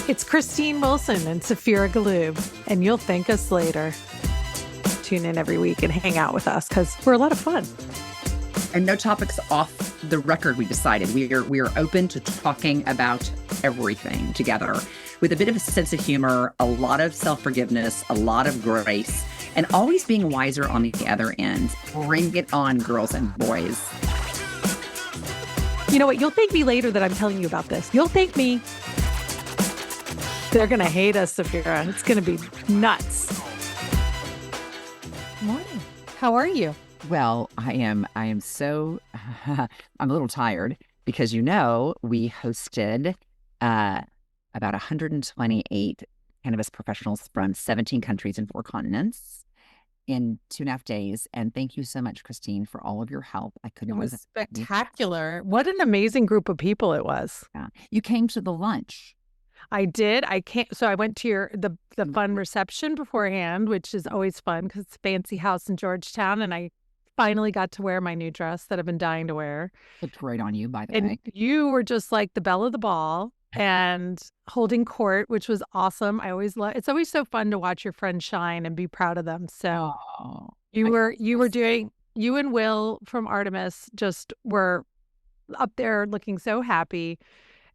It's Christine Wilson and Saphira Galoob, and you'll thank us later. Tune in every week and hang out with us because we're a lot of fun. And no topics off the record, we decided. We are open to talking about everything together with a bit of a sense of humor, a lot of self-forgiveness, a lot of grace, and always being wiser on the other end. Bring it on, girls and boys. You know what? You'll thank me later that I'm telling you about this. You'll thank me. They're going to hate us, Saphira. It's going to be nuts. Morning. How are you? Well, I am so, I'm a little tired because, we hosted about 128 cannabis professionals from 17 countries and 4 continents in 2.5 days. And thank you so much, Christine, for all of your help. It was spectacular. What an amazing group of people it was. Yeah. You came to the lunch. I did. So I went to the fun reception beforehand, which is always fun because it's a fancy house in Georgetown. And I finally got to wear my new dress that I've been dying to wear. Looked great on you, by the way. And you were just like the belle of the ball and holding court, which was awesome. It's always so fun to watch your friends shine and be proud of them. So you and Will from Artemis just were up there looking so happy.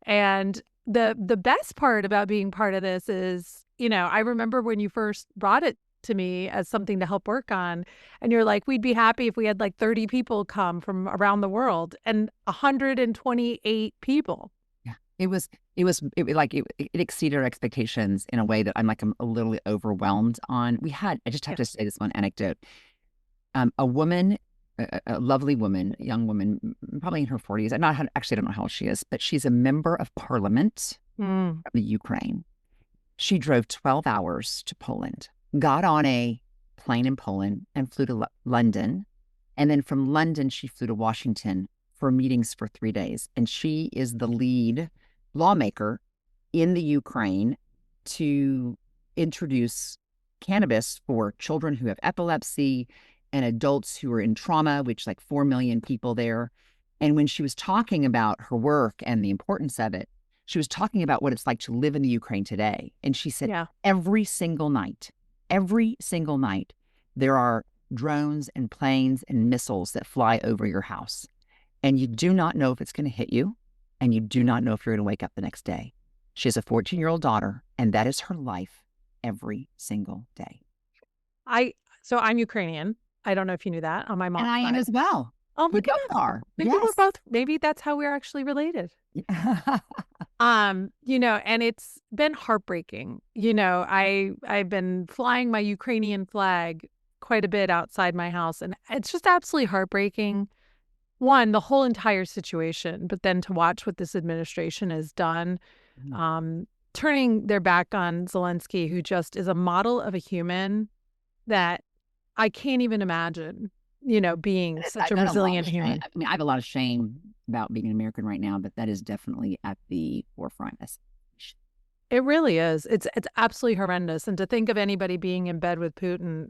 And the best part about being part of this is, I remember when you first brought it to me as something to help work on, and you're like, we'd be happy if we had like 30 people come from around the world, and 128 people. Yeah, it exceeded our expectations in a way that I'm a little overwhelmed on. I just have to say this one anecdote. A woman, a lovely woman, a young woman, probably in her 40s. I don't know how old she is, but she's a member of parliament of the Ukraine. She drove 12 hours to Poland, got on a plane in Poland and flew to London. And then from London, she flew to Washington for meetings for 3 days. And she is the lead lawmaker in the Ukraine to introduce cannabis for children who have epilepsy and adults who are in trauma, which 4 million people there. And when she was talking about her work and the importance of it, she was talking about what it's like to live in the Ukraine today. And she said, every single night, there are drones and planes and missiles that fly over your house. And you do not know if it's going to hit you. And you do not know if you're going to wake up the next day. She has a 14-year-old daughter, and that is her life every single day. So I'm Ukrainian. I don't know if you knew that on my mom's side. And I am as well. Oh, we both are. Maybe we're both. Maybe that's how we're actually related. And it's been heartbreaking. I've been flying my Ukrainian flag quite a bit outside my house, and it's just absolutely heartbreaking. One, the whole entire situation, but then to watch what this administration has done, turning their back on Zelensky, who just is a model of a human that I can't even imagine, being such a resilient human. I have a lot of shame about being an American right now, but that is definitely at the forefront. It really is. It's absolutely horrendous. And to think of anybody being in bed with Putin,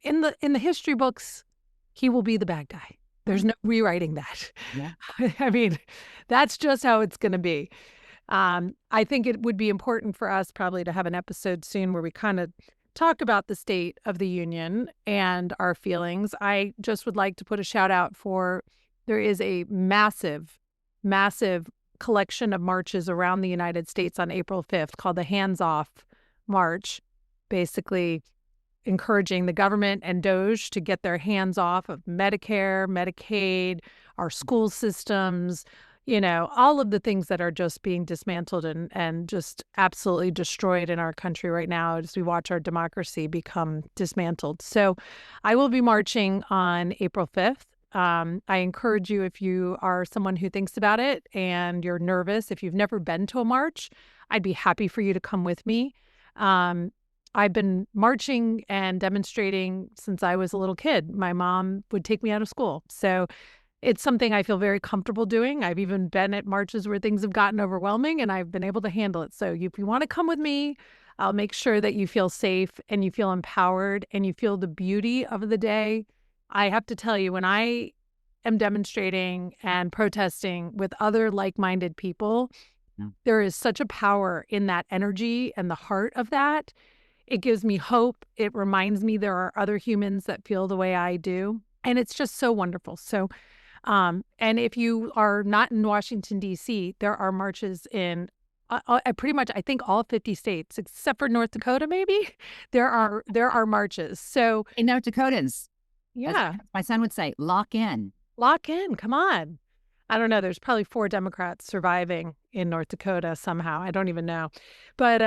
in the history books, he will be the bad guy. There's no rewriting that. Yeah. That's just how it's going to be. I think it would be important for us probably to have an episode soon where we kind of talk about the state of the union and our feelings. I just would like to put a shout out there is a massive, massive collection of marches around the United States on April 5th called the Hands Off March, basically encouraging the government and DOJ to get their hands off of Medicare, Medicaid, our school systems, all of the things that are just being dismantled and just absolutely destroyed in our country right now as we watch our democracy become dismantled. So I will be marching on April 5th. I encourage you, if you are someone who thinks about it and you're nervous, if you've never been to a march, I'd be happy for you to come with me. I've been marching and demonstrating since I was a little kid. My mom would take me out of school. So it's something I feel very comfortable doing. I've even been at marches where things have gotten overwhelming and I've been able to handle it. So if you want to come with me, I'll make sure that you feel safe and you feel empowered and you feel the beauty of the day. I have to tell you, when I am demonstrating and protesting with other like-minded people, Yeah. There is such a power in that energy and the heart of that. It gives me hope. It reminds me there are other humans that feel the way I do. And it's just so wonderful. So, and if you are not in Washington, D.C., there are marches in pretty much, I think, all 50 states, except for North Dakota, maybe. There are marches. So, In North Dakotans, as yeah, my son would say, lock in. lock in. Come on. I don't know. There's probably 4 Democrats surviving in North Dakota somehow. I don't even know. But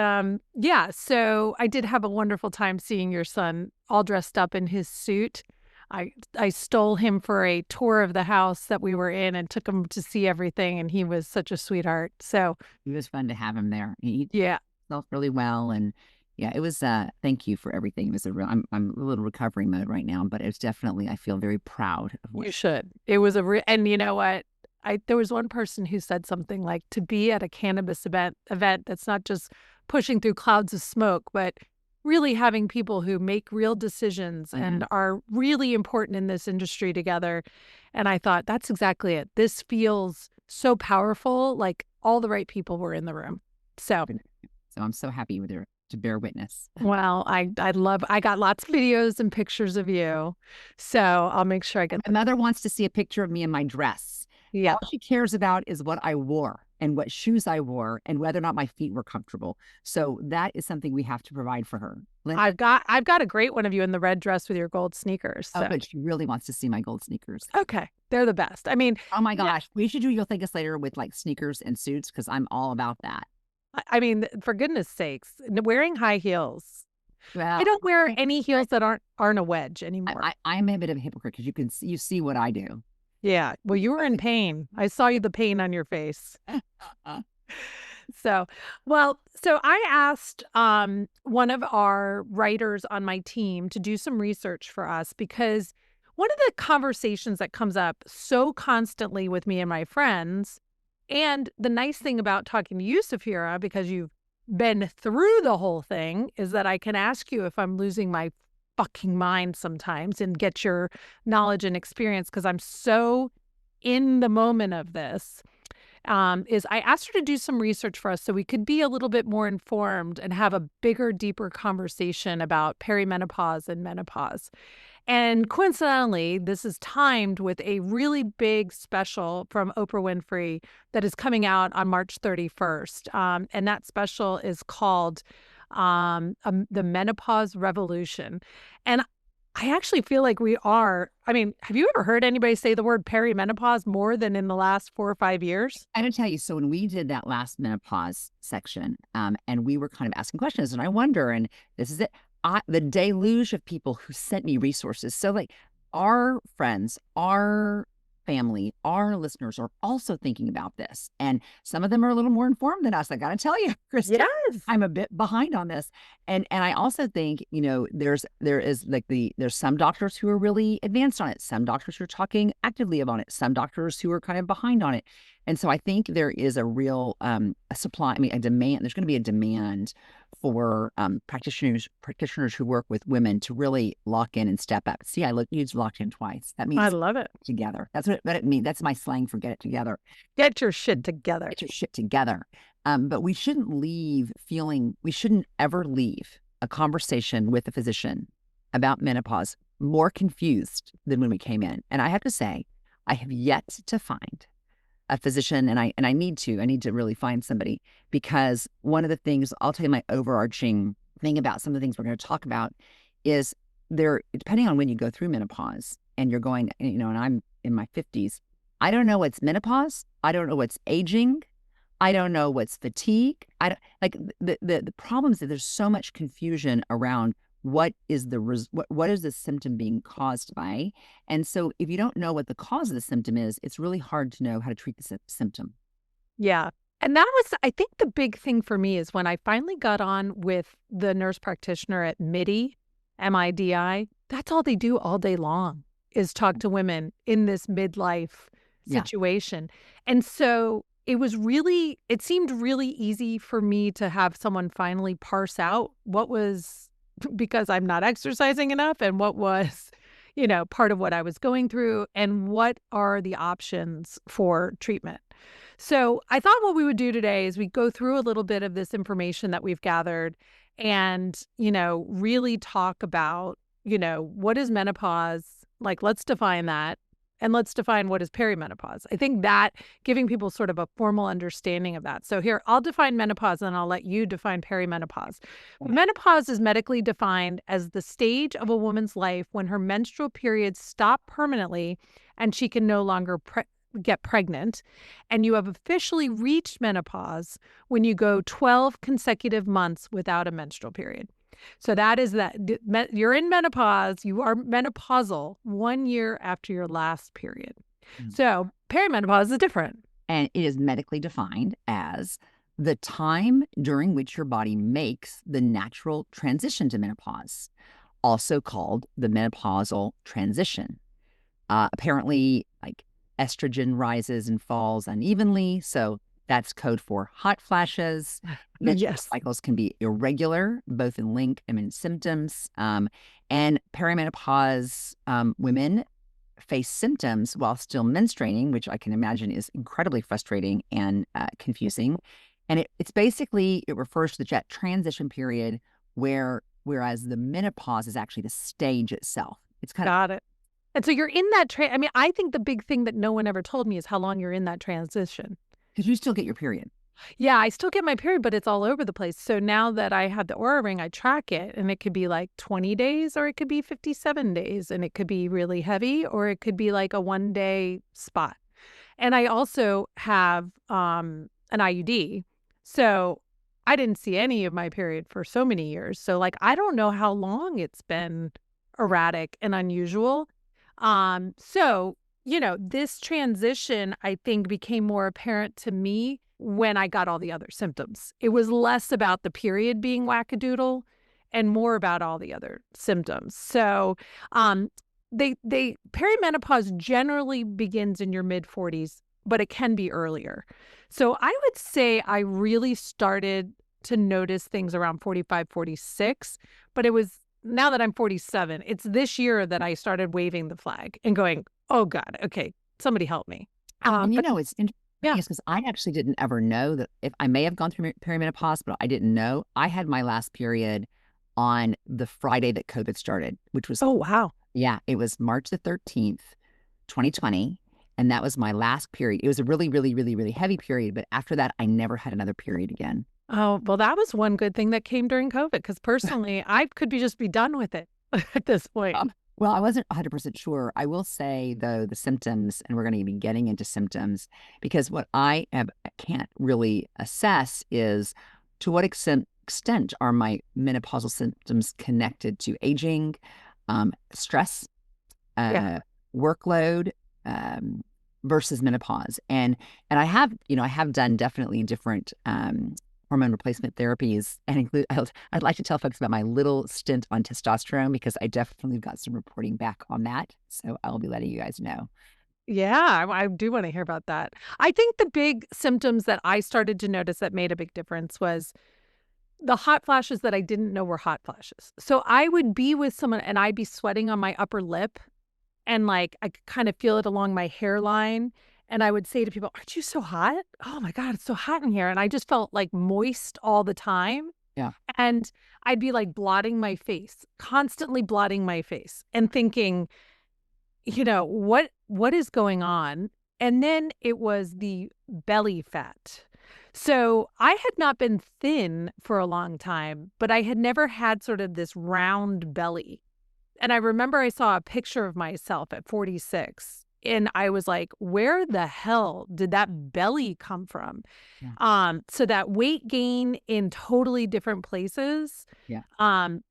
yeah, so I did have a wonderful time seeing your son all dressed up in his suit. I stole him for a tour of the house that we were in and took him to see everything, and he was such a sweetheart. So It was fun to have him there. He yeah, felt really well, and yeah, it was. Thank you for everything. It was a real. I'm a little recovering mode right now, but it's definitely. I feel very proud of what. you should. It was and you know what? There was one person who said something like, to be at a cannabis event that's not just pushing through clouds of smoke, but really having people who make real decisions and are really important in this industry together. And I thought, that's exactly it. This feels so powerful, like all the right people were in the room. So, So I'm so happy with her to bear witness. well, I got lots of videos and pictures of you. So I'll make sure I get My mother wants to see a picture of me in my dress. yeah. All she cares about is what I wore and what shoes I wore and whether or not my feet were comfortable. So that is something we have to provide for her. I've got a great one of you in the red dress with your gold sneakers. So. Oh, but she really wants to see my gold sneakers. Okay, they're the best. I mean, Oh my gosh, we should do You'll Thank Us Later with like sneakers and suits because I'm all about that. I mean, for goodness sakes, wearing high heels. Well, I don't wear any heels that aren't a wedge anymore. I'm a bit of a hypocrite because you see what I do. Yeah. Well, you were in pain. I saw the pain on your face. So, so I asked one of our writers on my team to do some research for us because one of the conversations that comes up so constantly with me and my friends, and the nice thing about talking to you, Saphira, because you've been through the whole thing, is that I can ask you if I'm losing my fucking mind sometimes and get your knowledge and experience because I'm so in the moment of this. Is I asked her to do some research for us so we could be a little bit more informed and have a bigger, deeper conversation about perimenopause and menopause. And coincidentally, this is timed with a really big special from Oprah Winfrey that is coming out on March 31st. And that special is called The Menopause Revolution. And I actually feel like I mean, have you ever heard anybody say the word perimenopause more than in the last 4 or 5 years? I gotta tell you, so when we did that last menopause section, and we were kind of asking questions, and I wonder, and this is it, the deluge of people who sent me resources. So like our friends, our family, our listeners are also thinking about this. And some of them are a little more informed than us. I gotta tell you, Kristen, Yes. I'm a bit behind on this. And I also think, there's some doctors who are really advanced on it, some doctors who are talking actively about it, some doctors who are kind of behind on it. And so I think there is a real a supply, a demand, there's going to be a demand for practitioners who work with women to really lock in and step up. See, I used locked in twice. That means I love it. together. That's what it means. That's my slang for get it together. Get your shit together. Get your shit together. But we shouldn't ever leave a conversation with a physician about menopause more confused than when we came in. And I have to say, I have yet to find a physician, and I need to really find somebody, because one of the things, I'll tell you, my overarching thing about some of the things we're going to talk about is depending on when you go through menopause and you're going, and I'm in my 50s, I don't know what's menopause. I don't know what's aging. I don't know what's fatigue. I don't like the problems that there's so much confusion around what is the symptom being caused by. And so if you don't know what the cause of the symptom is, it's really hard to know how to treat the symptom. Yeah. And that was, I think the big thing for me is when I finally got on with the nurse practitioner at MIDI, MIDI, that's all they do all day long is talk to women in this midlife situation. Yeah. And so it seemed really easy for me to have someone finally parse out what was because I'm not exercising enough and what was, part of what I was going through and what are the options for treatment. So I thought what we would do today is we go through a little bit of this information that we've gathered and, really talk about, what is menopause? Like, let's define that. And let's define what is perimenopause. I think that giving people sort of a formal understanding of that. So here, I'll define menopause and I'll let you define perimenopause. Menopause is medically defined as the stage of a woman's life when her menstrual periods stop permanently and she can no longer get pregnant. And you have officially reached menopause when you go 12 consecutive months without a menstrual period. So that is that you're in menopause, you are menopausal 1 year after your last period. So perimenopause is different. And it is medically defined as the time during which your body makes the natural transition to menopause, also called the menopausal transition. Apparently, like estrogen rises and falls unevenly. So that's code for hot flashes. Menstrual cycles can be irregular, both in length and in symptoms. And perimenopause women face symptoms while still menstruating, which I can imagine is incredibly frustrating and confusing. And it's basically, it refers to that transition period whereas the menopause is actually the stage itself. It's kind of... Got it. And so you're in that I think the big thing that no one ever told me is how long you're in that transition. Because you still get your period. Yeah, I still get my period, but it's all over the place. So now that I had the Aura Ring, I track it, and it could be like 20 days or it could be 57 days, and it could be really heavy or it could be like a 1-day spot. And I also have an IUD. So I didn't see any of my period for so many years. So like, I don't know how long it's been erratic and unusual. So this transition, I think, became more apparent to me when I got all the other symptoms. It was less about the period being wackadoodle and more about all the other symptoms. So perimenopause generally begins in your mid-40s, but it can be earlier. So I would say I really started to notice things around 45, 46, but it was now that I'm 47, it's this year that I started waving the flag and going, oh God, okay, somebody help me. And it's interesting because I actually didn't ever know that if I may have gone through perimenopause, but I didn't know. I had my last period on the Friday that COVID started, which was... Oh, wow. Yeah, it was March the 13th, 2020. And that was my last period. It was a really, really, really, really heavy period. But after that, I never had another period again. Oh, well, that was one good thing that came during COVID, because personally, I could just be done with it at this point. Well, I wasn't 100% sure. I will say, though, the symptoms, and we're going to be getting into symptoms, because what I can't really assess is to what extent are my menopausal symptoms connected to aging, stress, workload, versus menopause. And I have done definitely different hormone replacement therapies, and I'd like to tell folks about my little stint on testosterone, because I definitely got some reporting back on that. So I'll be letting you guys know. Yeah, I do want to hear about that. I think the big symptoms that I started to notice that made a big difference was the hot flashes that I didn't know were hot flashes. So I would be with someone and I'd be sweating on my upper lip, and like I could kind of feel it along my hairline. And I would say to people, aren't you so hot? Oh my God, it's so hot in here. And I just felt like moist all the time. Yeah. And I'd be like blotting my face, constantly blotting my face and thinking, what is going on? And then it was the belly fat. So I had not been thin for a long time, but I had never had sort of this round belly. And I remember I saw a picture of myself at 46. And I was like, where the hell did that belly come from? Yeah. So that weight gain in totally different places,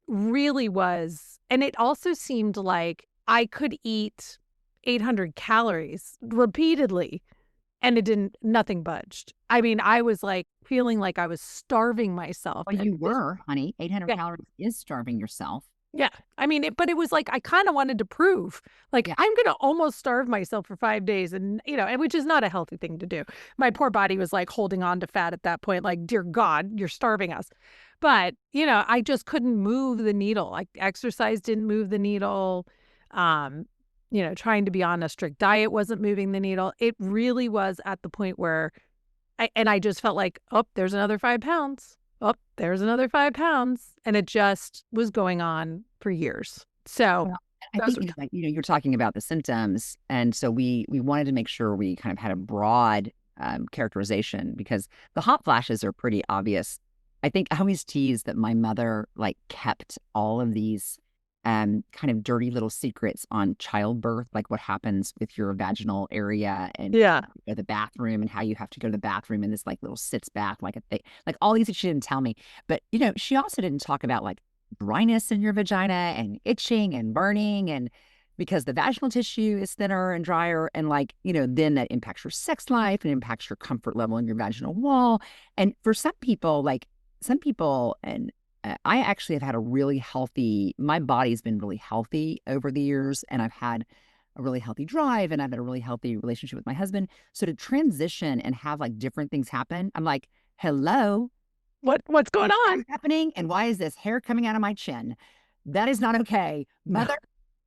really was. And it also seemed like I could eat 800 calories repeatedly and nothing budged. I mean, I was like feeling like I was starving myself. Well, you were, honey. 800 calories is starving yourself. Yeah. I mean, but it was like, I kind of wanted to prove, like, I'm going to almost starve myself for 5 days. And, which is not a healthy thing to do. My poor body was like holding on to fat at that point. Like, dear God, you're starving us. But, I just couldn't move the needle. Like, exercise didn't move the needle. trying to be on a strict diet wasn't moving the needle. It really was at the point where I just felt like, oh, there's another 5 pounds. Oh, there's another 5 pounds. And it just was going on for years. So Well, I think you're talking about the symptoms. And so we wanted to make sure we kind of had a broad characterization, because the hot flashes are pretty obvious. I think I always tease that my mother like kept all of these kind of dirty little secrets on childbirth, like what happens with your vaginal area and yeah. the bathroom and how you have to go to the bathroom in this like little sitz bath, like a thing, like all these things she didn't tell me. But she also didn't talk about like dryness in your vagina and itching and burning, and because the vaginal tissue is thinner and drier, and like then that impacts your sex life and impacts your comfort level in your vaginal wall. And for some people and I actually have had a really healthy, my body's been really healthy over the years, and I've had a really healthy drive, and I've had a really healthy relationship with my husband. So to transition and have like different things happen, I'm like, hello, What's going on? happening? And why is this hair coming out of my chin? That is not okay. Mother,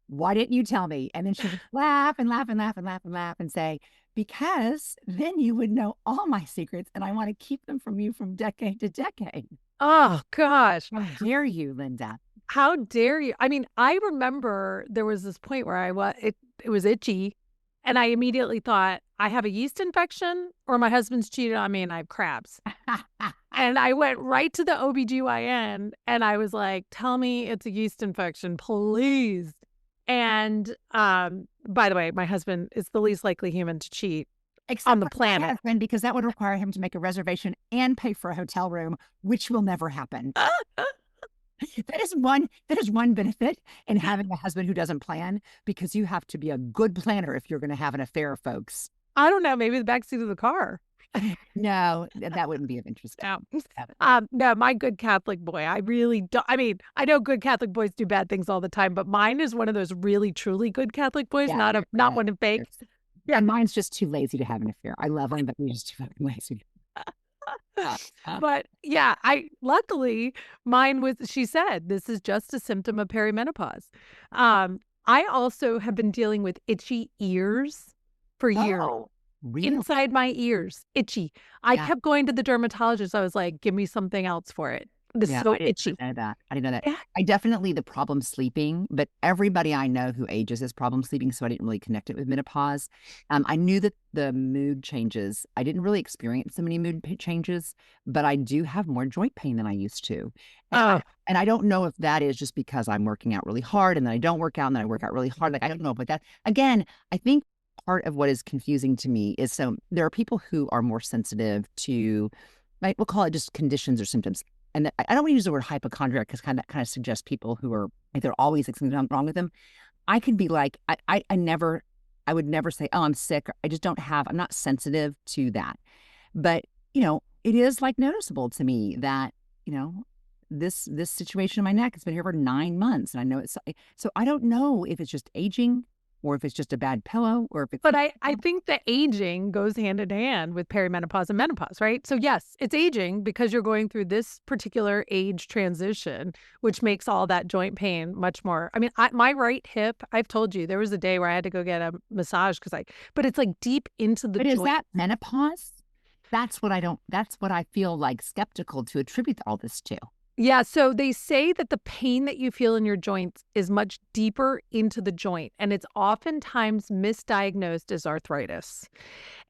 why didn't you tell me? And then she would laugh and laugh and laugh and laugh and laugh and say, because then you would know all my secrets, and I want to keep them from you from decade to decade. Oh, gosh. How dare you, Linda? How dare you? I mean, I remember there was this point where it was itchy, and I immediately thought, I have a yeast infection, or my husband's cheated on me and I have crabs. And I went right to the OBGYN and I was like, tell me it's a yeast infection, please. And by the way, my husband is the least likely human to cheat on the planet. Husband, because that would require him to make a reservation and pay for a hotel room, which will never happen. That is one benefit in having a husband who doesn't plan, because you have to be a good planner if you're going to have an affair, folks. I don't know, maybe the backseat of the car. No, that wouldn't be of interest. No. No, my good Catholic boy, I really don't. I mean, I know good Catholic boys do bad things all the time, but mine is one of those really, truly good Catholic boys, not one of fake. Yeah, mine's just too lazy to have an affair. I love him, but he's just too fucking lazy. But yeah, luckily mine was, she said, this is just a symptom of perimenopause. I also have been dealing with itchy ears for years. Really? Inside my ears, itchy. I kept going to the dermatologist. I was like, give me something else for it. This is so itchy. I didn't know that. Yeah. I definitely the problem sleeping, but everybody I know who ages has problem sleeping, so I didn't really connect it with menopause. I knew that the mood changes. I didn't really experience so many mood changes, but I do have more joint pain than I used to. And I don't know if that is just because I'm working out really hard and then I don't work out and then I work out really hard. Like, I don't know, but that, again, I think part of what is confusing to me is, so there are people who are more sensitive to, like, we'll call it just conditions or symptoms. And I don't want to use the word hypochondriac, because that kind of suggests people who are, like, they're always like something wrong with them. I could be like, I would never say, oh, I'm sick. I'm not sensitive to that. But, it is like noticeable to me that, this situation in my neck has been here for 9 months. And I know it's, so I don't know if it's just aging, or if it's just a bad pillow, or if it's... But I think the aging goes hand in hand with perimenopause and menopause, right? So yes, it's aging because you're going through this particular age transition, which makes all that joint pain much more. I mean, my right hip, I've told you, there was a day where I had to go get a massage but it's like deep into the joint. But is that menopause? That's what I feel like skeptical to attribute all this to. Yeah, so they say that the pain that you feel in your joints is much deeper into the joint, and it's oftentimes misdiagnosed as arthritis.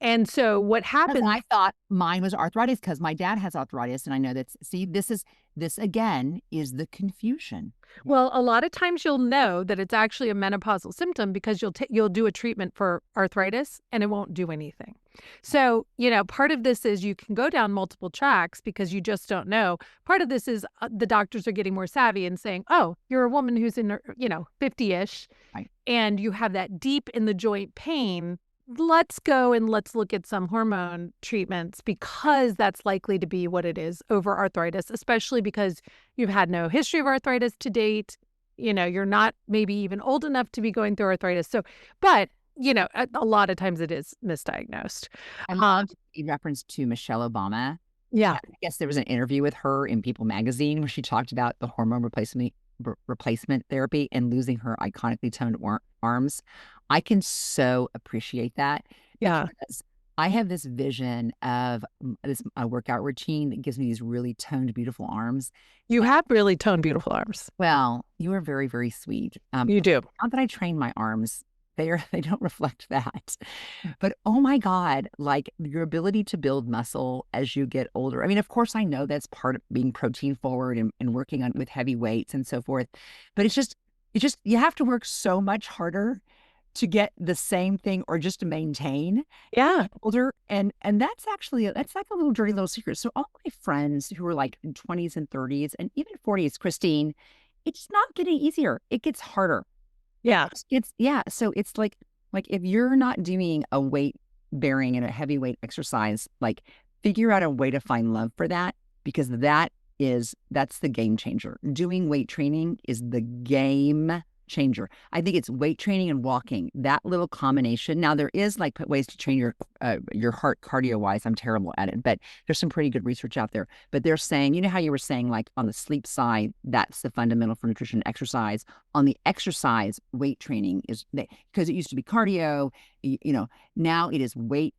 And so what happens... I thought mine was arthritis because my dad has arthritis, and I know this again is the confusion. Well, a lot of times you'll know that it's actually a menopausal symptom because you'll do a treatment for arthritis and it won't do anything. So, part of this is you can go down multiple tracks because you just don't know. Part of this is the doctors are getting more savvy and saying, oh, you're a woman who's in, 50-ish, right, and you have that deep in the joint pain. Let's go and let's look at some hormone treatments, because that's likely to be what it is over arthritis, especially because you've had no history of arthritis to date. You're not maybe even old enough to be going through arthritis. So, but a lot of times it is misdiagnosed. In reference to Michelle Obama. Yeah. I guess there was an interview with her in People magazine where she talked about the hormone replacement replacement therapy and losing her iconically toned arms, I can so appreciate that Yeah. because I have this vision of this workout routine that gives me these really toned, beautiful arms. You have really toned, beautiful arms. Well, you are very, very sweet. You do. Not that I train my arms. They don't reflect that. But oh my God, like your ability to build muscle as you get older. I mean, of course, I know that's part of being protein forward and working on with heavy weights and so forth. But you have to work so much harder to get the same thing or just to maintain Yeah. older. And that's like a little dirty little secret. So all my friends who are like in 20s and 30s and even 40s, Christine, it's not getting easier. It gets harder. Yeah. Yeah. So it's like if you're not doing a weight bearing and a heavyweight exercise, like figure out a way to find love for that because that's the game changer. Doing weight training is the game changer. I think it's weight training and walking, that little combination. Now there is like ways to train your heart cardio wise. I'm terrible at it, but there's some pretty good research out there. But they're saying, you know how you were saying like on the sleep side, that's the fundamental for nutrition and exercise. On the exercise, weight training is because it used to be cardio, now it is weight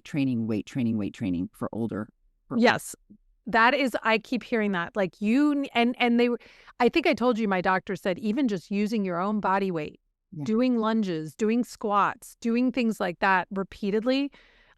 training for older. Yes. That is, I keep hearing that. Like and they were, I think I told you, my doctor said, even just using your own body weight, doing lunges, doing squats, doing things like that repeatedly.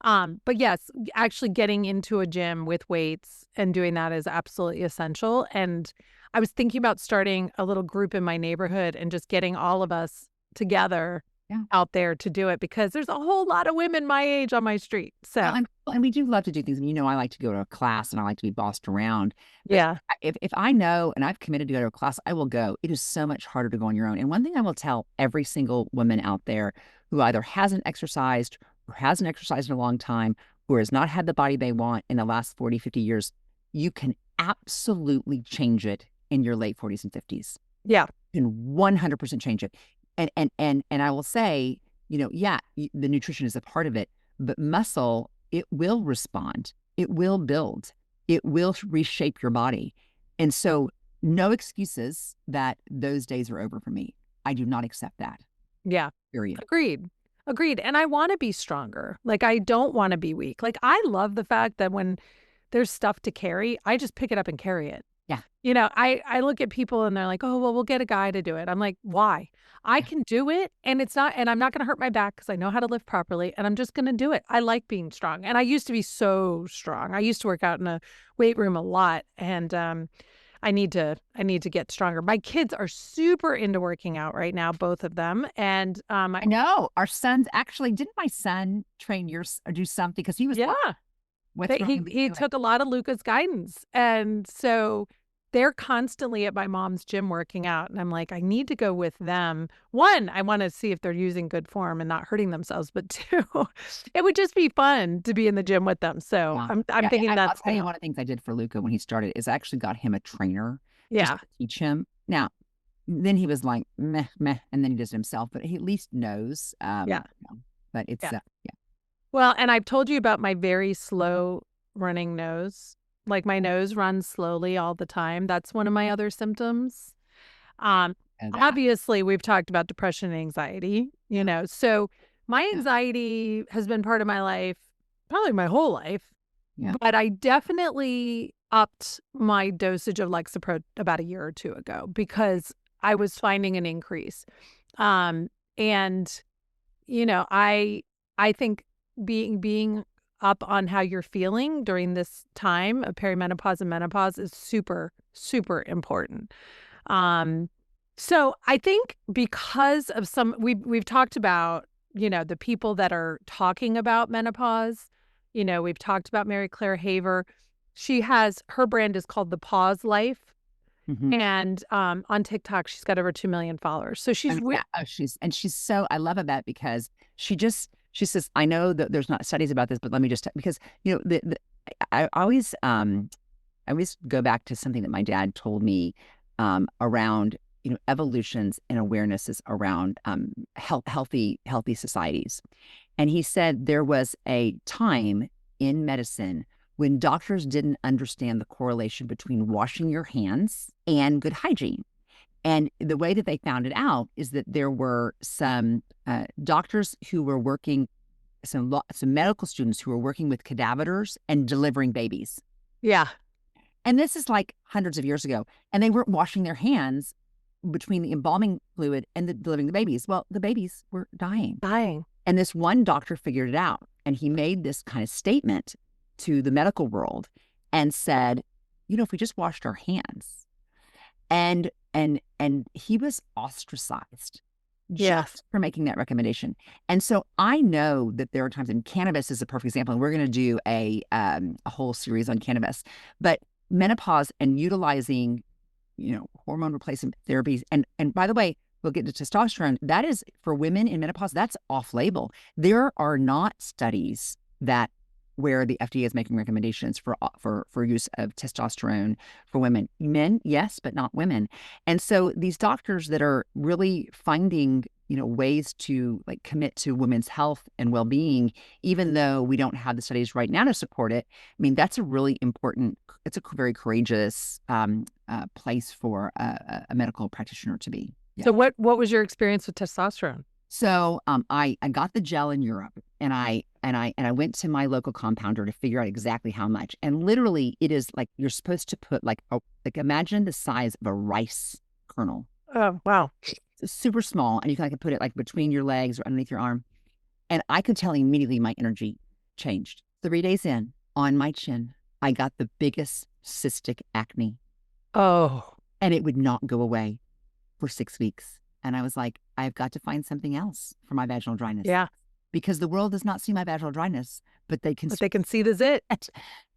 But yes, actually getting into a gym with weights and doing that is absolutely essential. And I was thinking about starting a little group in my neighborhood and just getting all of us together out there to do it because there's a whole lot of women my age on my street. So, and we do love to do things. I like to go to a class and I like to be bossed around. But yeah. If I know and I've committed to go to a class, I will go. It is so much harder to go on your own. And one thing I will tell every single woman out there who either hasn't exercised or hasn't exercised in a long time, or has not had the body they want in the last 40, 50 years, you can absolutely change it in your late 40s and 50s. Yeah. You can 100% change it. And I will say, the nutrition is a part of it, but muscle, it will respond, it will build, it will reshape your body. And so no excuses that those days are over for me. I do not accept that. Yeah. Period. Agreed. And I want to be stronger. Like, I don't want to be weak. Like, I love the fact that when there's stuff to carry, I just pick it up and carry it. Yeah. I look at people and they're like, oh, well, we'll get a guy to do it. I'm like, why? I can do it. And I'm not going to hurt my back because I know how to lift properly. And I'm just going to do it. I like being strong. And I used to be so strong. I used to work out in a weight room a lot. And I need to get stronger. My kids are super into working out right now, both of them. And I know our sons actually, didn't my son train or do something? Because he was he took a lot of Luca's guidance. And so they're constantly at my mom's gym working out. And I'm like, I need to go with them. One, I want to see if they're using good form and not hurting themselves. But two, it would just be fun to be in the gym with them. So I'm thinking that's. I'll tell you one of the things I did for Luca when he started is I actually got him a trainer. Yeah. Just to teach him. Now, then he was like, meh, and then he does it himself, but he at least knows. But it's, Well, and I've told you about my very slow running nose. Like my nose runs slowly all the time. That's one of my other symptoms. Obviously, we've talked about depression and anxiety, so my anxiety has been part of my life, probably my whole life. Yeah. But I definitely upped my dosage of Lexapro about a year or two ago because I was finding an increase. I think being up on how you're feeling during this time of perimenopause and menopause is super, super important. So I think because of we've talked about, the people that are talking about menopause, we've talked about Mary Claire Haver. Her brand is called The Pause Life. Mm-hmm. And on TikTok, she's got over 2 million followers. So she's I love that because she says, I know that there's not studies about this, but let me just, because, I always go back to something that my dad told me around, evolutions and awarenesses around healthy societies. And he said there was a time in medicine when doctors didn't understand the correlation between washing your hands and good hygiene. And the way that they found it out is that there were some doctors who were working, some medical students who were working with cadavers and delivering babies. Yeah. And this is like hundreds of years ago. And they weren't washing their hands between the embalming fluid and delivering the babies. Well, the babies were dying. And this one doctor figured it out. And he made this kind of statement to the medical world and said, if we just washed our hands. And he was ostracized just for making that recommendation. And so I know that there are times, and cannabis is a perfect example, and we're going to do a whole series on cannabis, but menopause and utilizing, hormone replacement therapies. And by the way, we'll get to testosterone. That is, for women in menopause, that's off label. There are not studies where the FDA is making recommendations for use of testosterone for women. Men, yes, but not women. And so these doctors that are really finding, ways to like commit to women's health and well-being, even though we don't have the studies right now to support it, I mean, that's a really important, it's a very courageous place for a medical practitioner to be. Yeah. So what was your experience with testosterone? So I got the gel in Europe, and I went to my local compounder to figure out exactly how much. And literally, it is like you're supposed to put like imagine the size of a rice kernel. Oh wow! It's super small, and you can put it like between your legs or underneath your arm. And I could tell immediately my energy changed. 3 days in, on my chin, I got the biggest cystic acne. Oh, and it would not go away for 6 weeks. And I was like, I've got to find something else for my vaginal dryness. Yeah. Because the world does not see my vaginal dryness, but they can see the zit.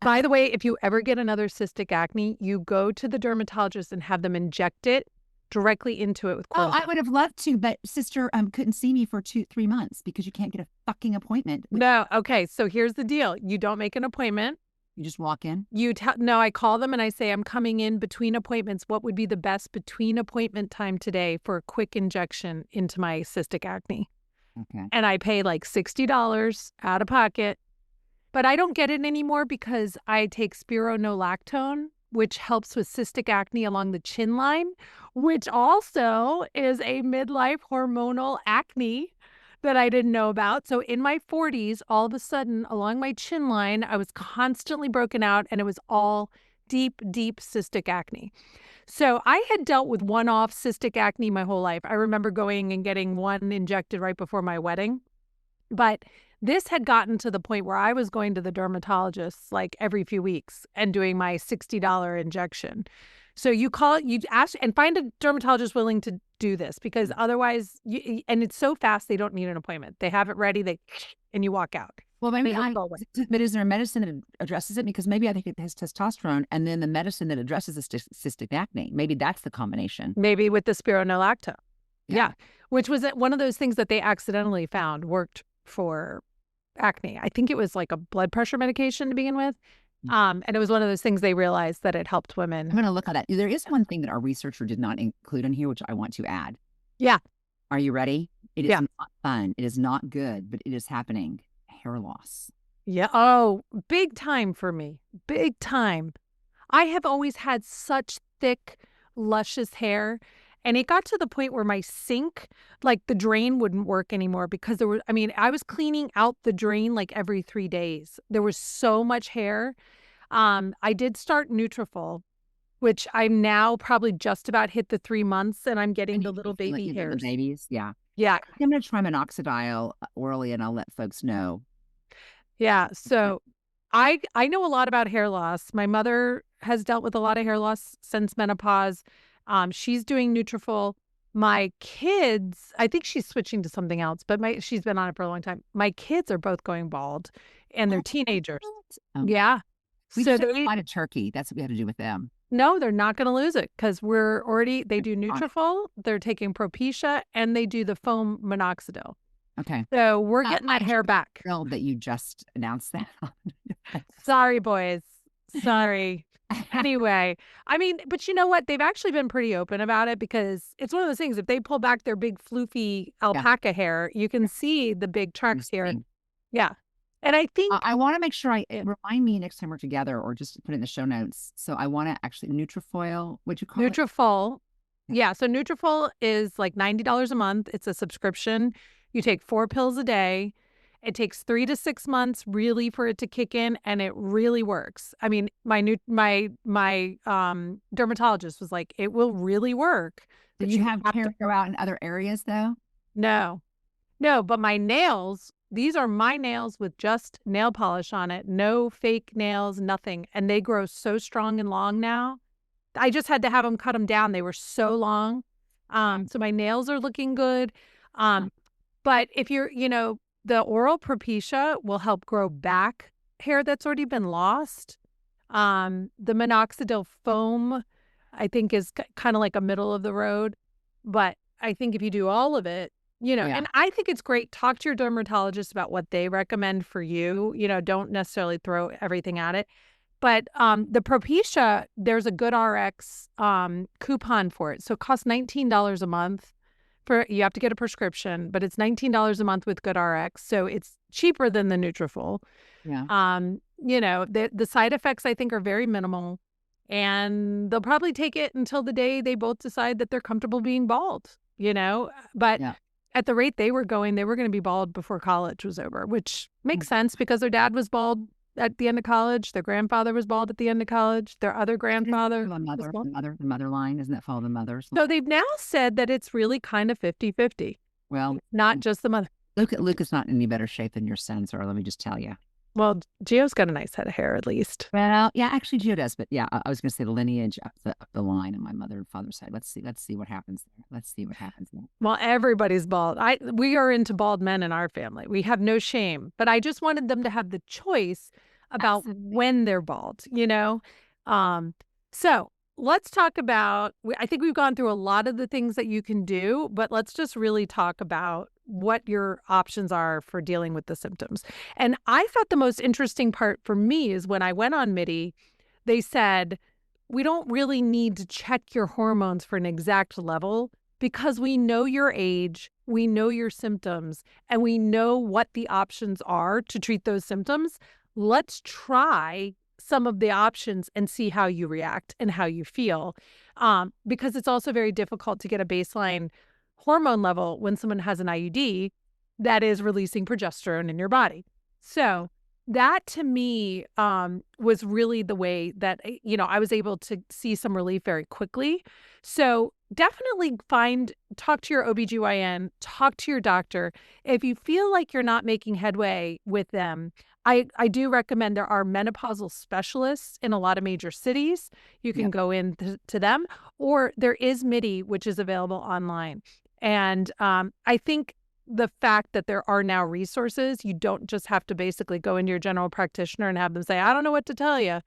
By the way, if you ever get another cystic acne, you go to the dermatologist and have them inject it directly into it with cortisone. Oh, I would have loved to, but sister couldn't see me for 2-3 months because you can't get a fucking appointment. No. Okay. So here's the deal. You don't make an appointment. You just walk in? No, I call them and I say, I'm coming in between appointments. What would be the best between appointment time today for a quick injection into my cystic acne? Okay. And I pay like $60 out of pocket. But I don't get it anymore because I take spironolactone, which helps with cystic acne along the chin line, which also is a midlife hormonal acne that I didn't know about. So in my 40s, all of a sudden, along my chin line, I was constantly broken out, and it was all deep, deep cystic acne. So I had dealt with one-off cystic acne my whole life. I remember going and getting one injected right before my wedding. But this had gotten to the point where I was going to the dermatologist like every few weeks and doing my $60 injection. So you ask and find a dermatologist willing to do this, because otherwise, and it's so fast, they don't need an appointment. They have it ready, and you walk out. Well, maybe but is there a medicine that addresses it? Because maybe I think it has testosterone, and then the medicine that addresses the cystic acne. Maybe that's the combination. Maybe with the spironolactone. Yeah. Which was one of those things that they accidentally found worked for acne. I think it was like a blood pressure medication to begin with. And it was one of those things they realized that it helped women. I'm going to look at that. There is one thing that our researcher did not include in here, which I want to add. Yeah. Are you ready? It is not fun. It is not good, but it is happening. Hair loss. Yeah. Oh, big time for me. Big time. I have always had such thick, luscious hair. And it got to the point where my sink, like the drain wouldn't work anymore because I was cleaning out the drain like every 3 days. There was so much hair. I did start Nutrafol, which I'm now probably just about hit the 3 months, and I'm getting the little baby hairs. The babies, yeah. Yeah. I'm going to try minoxidil orally, and I'll let folks know. Yeah. So I know a lot about hair loss. My mother has dealt with a lot of hair loss since menopause. She's doing Nutrafol. My kids, I think she's switching to something else, but she's been on it for a long time. My kids are both going bald, and they're teenagers. Yeah. We just find a turkey. That's what we have to do with them. No, they're not going to lose it because they do Nutrafol, they're taking Propecia, and they do the foam minoxidil. Okay. So we're getting that hair back. Thrilled that you just announced that. Sorry, boys. Sorry. Anyway, but you know what? They've actually been pretty open about it, because it's one of those things. If they pull back their big floofy alpaca hair, you can see the big tracks here. Yeah. And I think I want to make sure remind me next time we're together, or just put it in the show notes. So I want to actually Nutrafol. What'd you call it? Nutrafol. Yeah, so Nutrafol is like $90 a month. It's a subscription. You take 4 pills a day. It takes 3 to 6 months really for it to kick in, and it really works. I mean, my dermatologist was like, "It will really work, Do but you you have have to." hair grow out in other areas though? No. No, but my nails, these are my nails with just nail polish on it, no fake nails, nothing, and they grow so strong and long now. I just had to have them cut them down. They were so long. So my nails are looking good. Huh. But if the oral Propecia will help grow back hair that's already been lost. The minoxidil foam, I think, is kind of like a middle of the road. But I think if you do all of it, Yeah. and I think it's great, talk to your dermatologist about what they recommend for you. Don't necessarily throw everything at it. But the Propecia, there's a Good RX coupon for it. So it costs $19 a month. You have to get a prescription, but it's $19 a month with Good RX. So it's cheaper than the Nutrafol. Yeah. The side effects I think are very minimal, and they'll probably take it until the day they both decide that they're comfortable being bald, but Yeah. at the rate they were going to be bald before college was over, which makes sense because their dad was bald at the end of college. Their grandfather was bald at the end of college. Their other grandfather The was mother, bald. the mother line, isn't that follow the mother's line? So they've now said that it's really kind of 50-50, Well, not just the mother. Luke is not in any better shape than your sons are. Let me just tell you. Well, Gio's got a nice head of hair at least. Well, yeah, actually, Gio does, but yeah, I was going to say the lineage up the line on my mother and father's side. Let's see what happens there. Let's see what happens there. Well, everybody's bald. We are into bald men in our family. We have no shame, but I just wanted them to have the choice about Absolutely. when they're bald. So let's talk about, I think we've gone through a lot of the things that you can do, but let's just really talk about what your options are for dealing with the symptoms. And I thought the most interesting part for me is when I went on MIDI, they said, we don't really need to check your hormones for an exact level because we know your age, we know your symptoms, and we know what the options are to treat those symptoms. Let's try some of the options and see how you react and how you feel. Because it's also very difficult to get a baseline hormone level when someone has an IUD that is releasing progesterone in your body. So that to me was really the way that, I was able to see some relief very quickly. So definitely talk to your OBGYN, talk to your doctor. If you feel like you're not making headway with them, I do recommend there are menopausal specialists in a lot of major cities. You can Yep. go in to them, or there is MIDI, which is available online. And I think the fact that there are now resources, you don't just have to basically go into your general practitioner and have them say, I don't know what to tell you.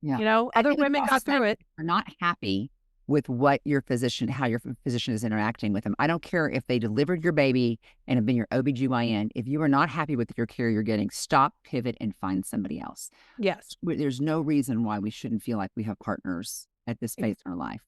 Yeah. I Other think it's women also got through it. are not happy with what how your physician is interacting with them. I don't care if they delivered your baby and have been your OBGYN. If you are not happy with your care you're getting, stop, pivot, and find somebody else. Yes. There's no reason why we shouldn't feel like we have partners at this phase in our life.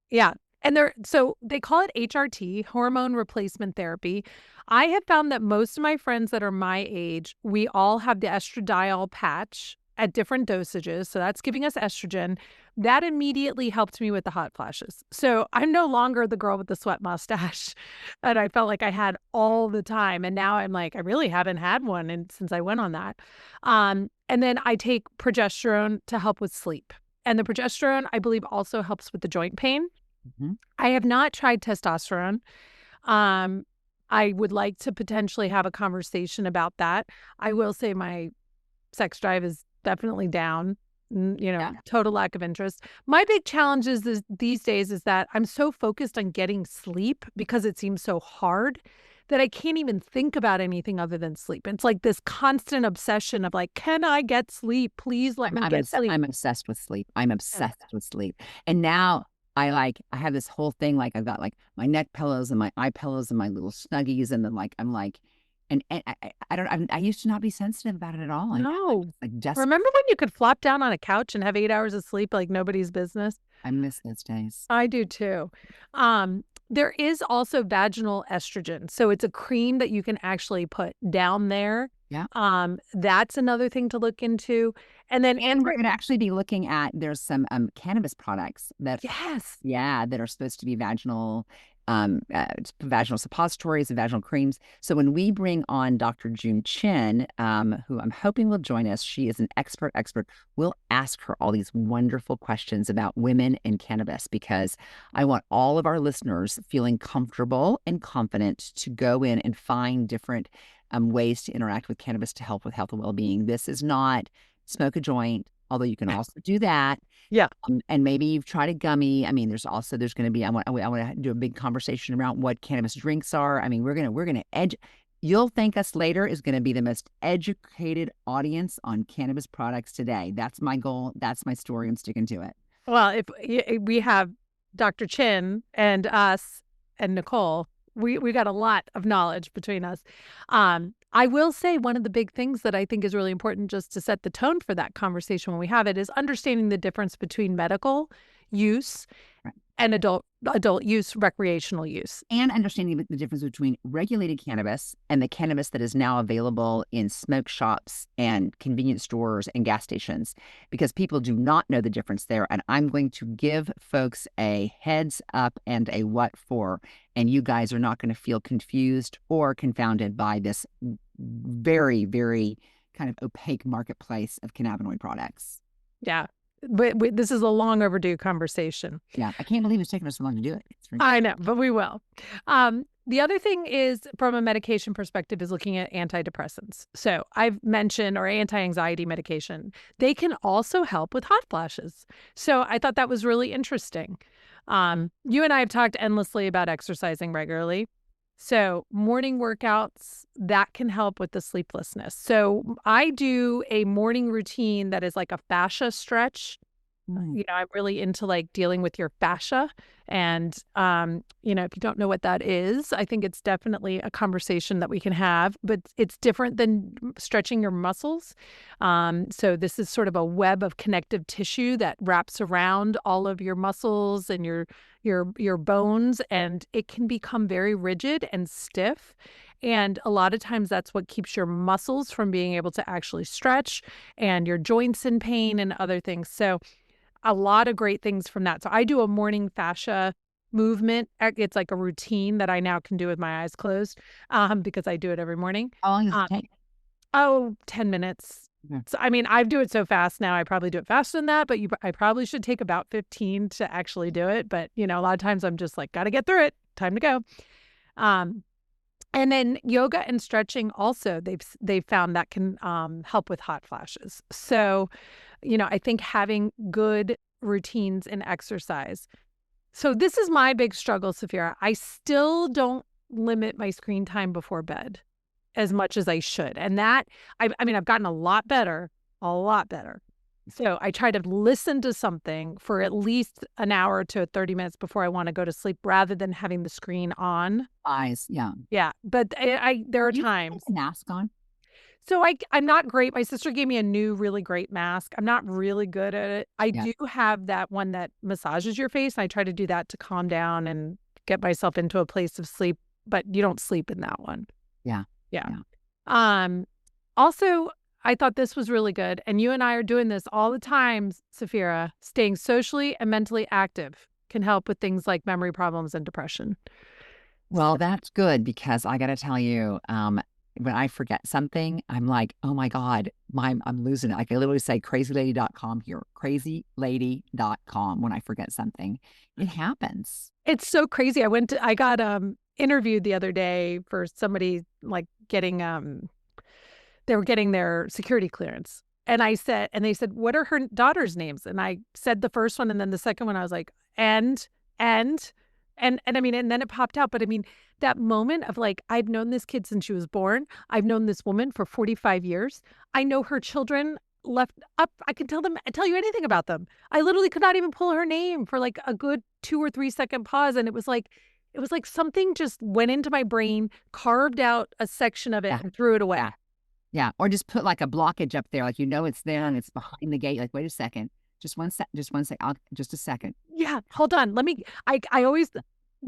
Yeah. And so they call it HRT, hormone replacement therapy. I have found that most of my friends that are my age, we all have the estradiol patch at different dosages. So that's giving us estrogen. That immediately helped me with the hot flashes. So I'm no longer the girl with the sweat mustache that I felt like I had all the time. And now I'm like, I really haven't had one since I went on that. And then I take progesterone to help with sleep. And the progesterone, I believe, also helps with the joint pain. Mhm. I have not tried testosterone. I would like to potentially have a conversation about that. I will say my sex drive is definitely down, Yeah. total lack of interest. My big challenge these days is that I'm so focused on getting sleep because it seems so hard that I can't even think about anything other than sleep. It's like this constant obsession of like, can I get sleep? Please let me get sleep. I'm obsessed with sleep. I'm obsessed with sleep. And now I have this whole thing, like I've got like my neck pillows and my eye pillows and my little snuggies. And then I'm like, and I used to not be sensitive about it at all. And now I'm No. just, like desperate. Remember when you could flop down on a couch and have 8 hours of sleep like nobody's business? I miss those days. I do too. There is also vaginal estrogen. So it's a cream that you can actually put down there Yeah. That's another thing to look into. And then And we're going to actually be looking at, there's some cannabis products that, yes. that are supposed to be vaginal suppositories and vaginal creams. So when we bring on Dr. June Chin, who I'm hoping will join us, she is an expert. We'll ask her all these wonderful questions about women and cannabis, because I want all of our listeners feeling comfortable and confident to go in and find different ways to interact with cannabis to help with health and well-being. This is not smoke a joint, although you can also do that. Yeah. And maybe you've tried a gummy. I mean, there's going to be, I want to do a big conversation around what cannabis drinks are. I mean, we're going to you'll thank us later is going to be the most educated audience on cannabis products today. That's my goal. That's my story. I'm sticking to it. Well, if we have Dr. Chin and us and Nicole, we got a lot of knowledge between us. I will say one of the big things that I think is really important, just to set the tone for that conversation when we have it, is understanding the difference between medical use and adult use, recreational use. And understanding the difference between regulated cannabis and the cannabis that is now available in smoke shops and convenience stores and gas stations, because people do not know the difference there. And I'm going to give folks a heads up and a what for, and you guys are not going to feel confused or confounded by this very, very kind of opaque marketplace of cannabinoid products. Yeah. But this is a long overdue conversation. Yeah, I can't believe it's taken us so long to do it. I know, but we will. The other thing is, from a medication perspective, is looking at antidepressants. So I've mentioned, or anti-anxiety medication. They can also help with hot flashes. So I thought that was really interesting. You and I have talked endlessly about exercising regularly. So morning workouts, that can help with the sleeplessness. So I do a morning routine that is like a fascia stretch. You know, I'm really into like dealing with your fascia. And, you know, if you don't know what that is, I think it's definitely a conversation that we can have, but it's different than stretching your muscles. So this is sort of a web of connective tissue that wraps around all of your muscles and your bones, and it can become very rigid and stiff. And a lot of times that's what keeps your muscles from being able to actually stretch, and your joints in pain and other things. So a lot of great things from that. So I do a morning fascia movement. It's like a routine that I now can do with my eyes closed, because I do it every morning. How long does it take? 10 minutes. So, I mean, I do it so fast now. I probably do it faster than that, but I probably should take about 15 to actually do it. But, you know, a lot of times I'm just like, got to get through it. Time to go. And then yoga and stretching also, they've found that can help with hot flashes. So, you know, I think having good routines in exercise. So this is my big struggle, Saphira. I still don't limit my screen time before bed as much as I should. And that, I mean, I've gotten a lot better. So I try to listen to something for at least an hour to 30 minutes before I want to go to sleep, rather than having the screen on. Eyes, yeah. Yeah, but there are times. Mask on? So I'm not great. My sister gave me a new really great mask. I'm not really good at it. I do have that one that massages your face. I try to do that to calm down and get myself into a place of sleep, but you don't sleep in that one. Yeah. Also, I thought this was really good, and you and I are doing this all the time, Saphira. Staying socially and mentally active can help with things like memory problems and depression. Well, that's good, because I got to tell you, when I forget something, I'm like, oh my God, I'm losing it. I can literally say crazylady.com here, crazylady.com when I forget something. It happens. It's so crazy. I got interviewed the other day for somebody like getting they were getting their security clearance. And they said, what are her daughter's names? And I said the first one, and then the second one I was like, and I mean, and then it popped out. But I mean, that moment of like, I've known this kid since she was born. I've known this woman for 45 years. I know her children left up. I can tell you anything about them. I literally could not even pull her name for like a good 2 or 3 second pause. And it was like something just went into my brain, carved out a section of it and threw it away. Yeah. Or just put like a blockage up there. Like, you know, it's there and it's behind the gate. Like, wait a second. Just one sec. Just a second. Yeah. Hold on. I always,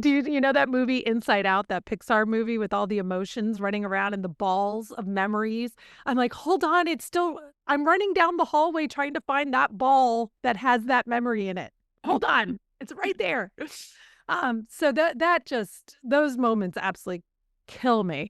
You know that movie Inside Out, that Pixar movie with all the emotions running around and the balls of memories? I'm like, hold on, I'm running down the hallway trying to find that ball that has that memory in it. Hold on, it's right there. So that just those moments absolutely kill me.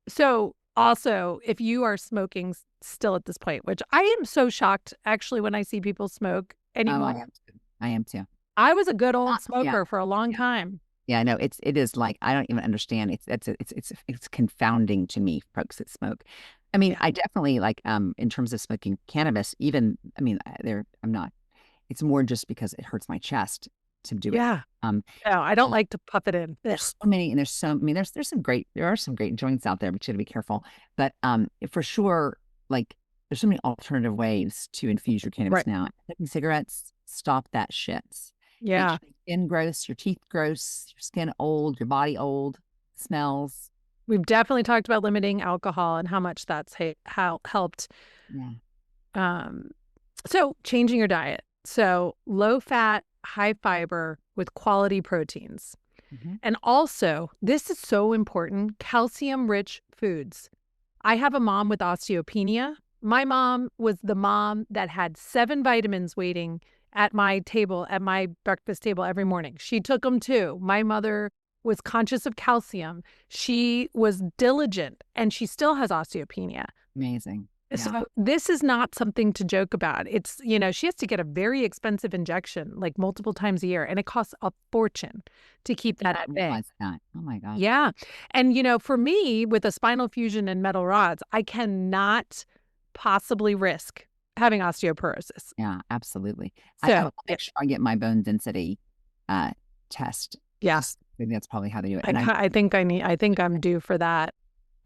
So also, if you are smoking still at this point, which I am so shocked actually when I see people smoke Oh, anymore. I am too. I am too. I was a good old Yeah. smoker for a long Yeah. time. Yeah, no, it is like I don't even understand. It's confounding to me, folks that smoke. I mean, Yeah. I definitely like in terms of smoking cannabis, even I mean, I'm not. It's more just because it hurts my chest to do it. Yeah. No, I don't And like to puff it in. Ugh. there's so many, and I mean, there are some great joints out there, but you got to be careful. But for sure, like there's so many alternative ways to infuse your cannabis Right. now. Smoking cigarettes, stop that shit. Yeah. Makes your skin gross, your teeth gross, your skin old, your body old, smells. We've definitely talked about limiting alcohol and how much that's how helped. Yeah. So changing your diet. So low fat, high fiber with quality proteins. And also, this is so important, calcium rich foods. I have a mom with osteopenia. My mom was the mom that had 7 vitamins waiting at my table, at my breakfast table every morning. She took them too. My mother was conscious of calcium. She was diligent, and she still has osteopenia. Amazing. Yeah. So this is not something to joke about. It's, she has to get a very expensive injection like multiple times a year, and it costs a fortune to keep that at bay. Oh my God. Yeah. And, for me, with a spinal fusion and metal rods, I cannot possibly risk having osteoporosis. Yeah, absolutely. So, I'll make sure I get my bone density test. yeah, I think that's probably how they do it. And I think I'm due for that.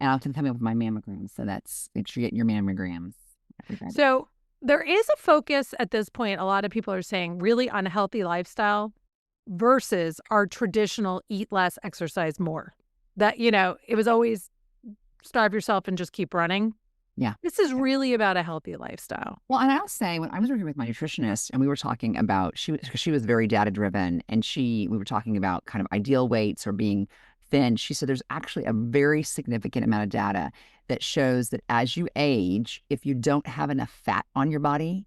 And I'll have to come up with my mammograms. So make sure you get your mammograms. So there is a focus at this point. A lot of people are saying really unhealthy lifestyle versus our traditional eat less, exercise more. That, it was always starve yourself and just keep running. Yeah. This is really about a healthy lifestyle. Well, and I'll say when I was working with my nutritionist and we were talking about, she was very data driven, and we were talking about kind of ideal weights or being thin. She said there's actually a very significant amount of data that shows that as you age, if you don't have enough fat on your body,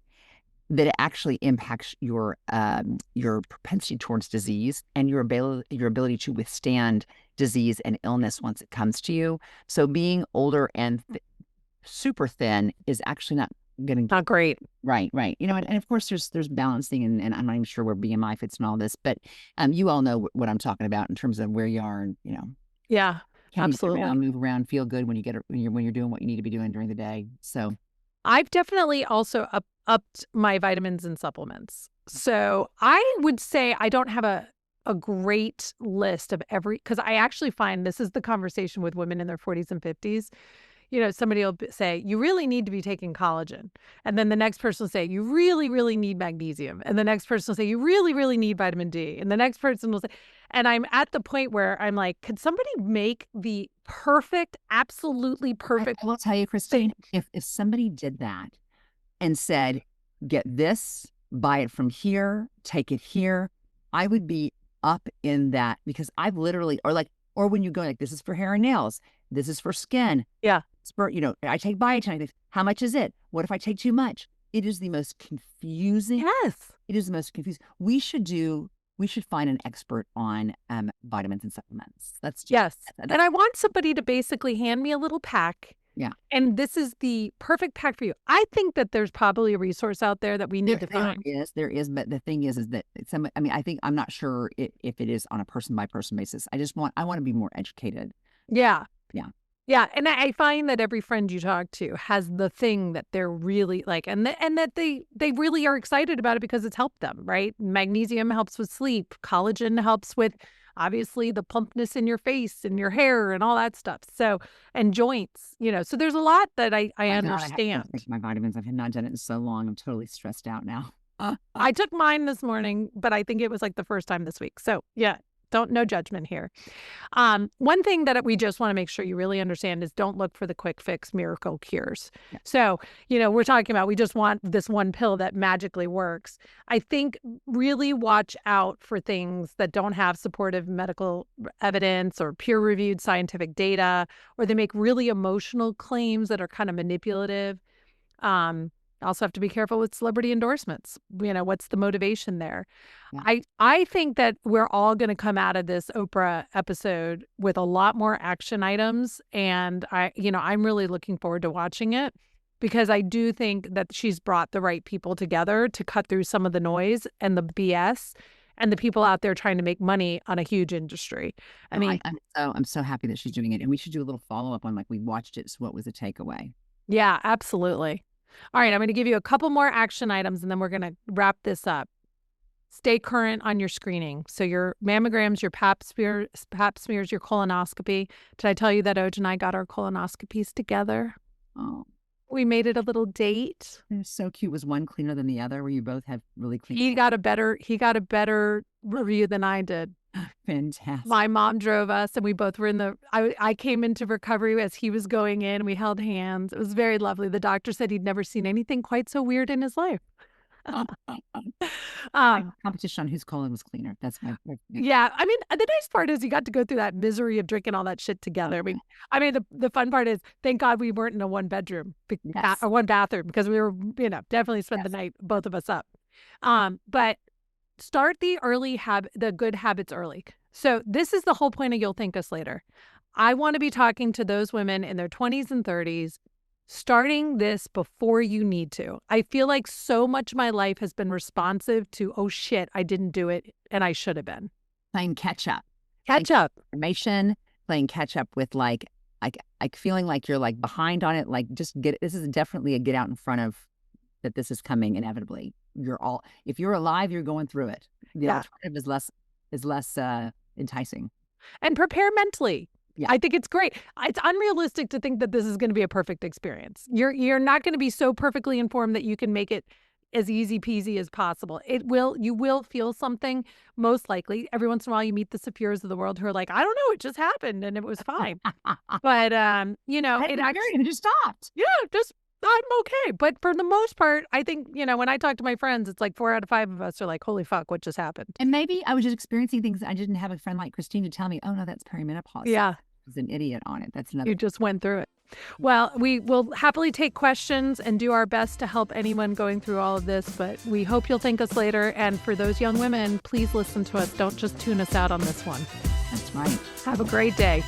that it actually impacts your propensity towards disease and your ability to withstand disease and illness once it comes to you. So being older and super thin is actually not great. Right. And of course there's balancing, and I'm not even sure where BMI fits in all this, but you all know what I'm talking about in terms of where you are, and Yeah, can absolutely. move around, feel good when you're doing what you need to be doing during the day. So I've definitely also upped my vitamins and supplements. So I would say I don't have a great list of because I actually find this is the conversation with women in their 40s and 50s. Somebody will say, you really need to be taking collagen. And then the next person will say, you really, really need magnesium. And the next person will say, you really, really need vitamin D. And the next person will say, and I'm at the point where I'm like, could somebody make the perfect, absolutely perfect? I will tell you, Christine, if somebody did that and said, get this, buy it from here, take it here, I would be up in that, because I've literally, or when you go like, this is for hair and nails, this is for skin. Yeah. It's for, I take biotin. How much is it? What if I take too much? It is the most confusing. Yes. It is the most confusing. We should find an expert on vitamins and supplements. Yes. And I want somebody to basically hand me a little pack. Yeah. And this is the perfect pack for you. I think that there's probably a resource out there that we need to find. There is. But the thing is that I'm not sure if it is on a person by person basis. I want to be more educated. Yeah. Yeah. Yeah. And I find that every friend you talk to has the thing that they're really like, and that they really are excited about it because it's helped them, right? Magnesium helps with sleep. Collagen helps with obviously the plumpness in your face and your hair and all that stuff. So, and joints, so there's a lot that I understand. I take my vitamins. I've not done it in so long. I'm totally stressed out now. I took mine this morning, but I think it was like the first time this week. So yeah, no judgment here. One thing that we just want to make sure you really understand is don't look for the quick fix miracle cures. Yeah. So, we're talking about, we just want this one pill that magically works. I think really watch out for things that don't have supportive medical evidence or peer-reviewed scientific data, or they make really emotional claims that are kind of manipulative. Also have to be careful with celebrity endorsements. What's the motivation there? Yeah. I think that we're all going to come out of this Oprah episode with a lot more action items. And I'm really looking forward to watching it, because I do think that she's brought the right people together to cut through some of the noise and the BS and the people out there trying to make money on a huge industry. I'm so happy that she's doing it. And we should do a little follow-up on, like, we watched it, so what was the takeaway? Yeah, absolutely. All right, I'm going to give you a couple more action items, and then we're going to wrap this up. Stay current on your screening. So your mammograms, your pap smears, your colonoscopy. Did I tell you that Oj and I got our colonoscopies together? Oh, We made it a little date. they're so cute. Was one cleaner than the other, where you both have really clean? He got a better review than I did. Fantastic. My mom drove us, and we both were I came into recovery as he was going in. We held hands. It was very lovely. The doctor said he'd never seen anything quite so weird in his life. Competition on whose colon was cleaner. That's my Yeah. I mean, the nice part is you got to go through that misery of drinking all that shit together. The fun part is, thank God we weren't in a one bedroom Yes. or one bathroom, because we were, definitely spent the Yes. night, both of us up. But start the good habits early. So this is the whole point of You'll Thank Us Later. I want to be talking to those women in their 20s and 30s, starting this before you need to. I feel like so much of my life has been responsive to, oh shit, I didn't do it and I should have been. Playing catch up. Catch up. Information, playing catch up with like feeling like you're like behind on it. Like, just this is definitely a get out in front of that. This is coming inevitably. If you're alive, you're going through it. The alternative is less enticing. And prepare mentally. Yeah. I think it's great. It's unrealistic to think that this is going to be a perfect experience. You're not going to be so perfectly informed that you can make it as easy peasy as possible. You will feel something, most likely. Every once in a while you meet the Saphiras of the world who are like, I don't know, it just happened and it was fine. But it just stopped. Yeah, I'm okay. But for the most part, I think, when I talk to my friends, it's like 4 out of 5 of us are like, holy fuck, what just happened? And maybe I was just experiencing things. I didn't have a friend like Christine to tell me, oh no, that's perimenopause. Yeah. I was an idiot on it. That's another. You just went through it. Well, we will happily take questions and do our best to help anyone going through all of this, but we hope you'll thank us later. And for those young women, please listen to us. Don't just tune us out on this one. That's right. Have a great day.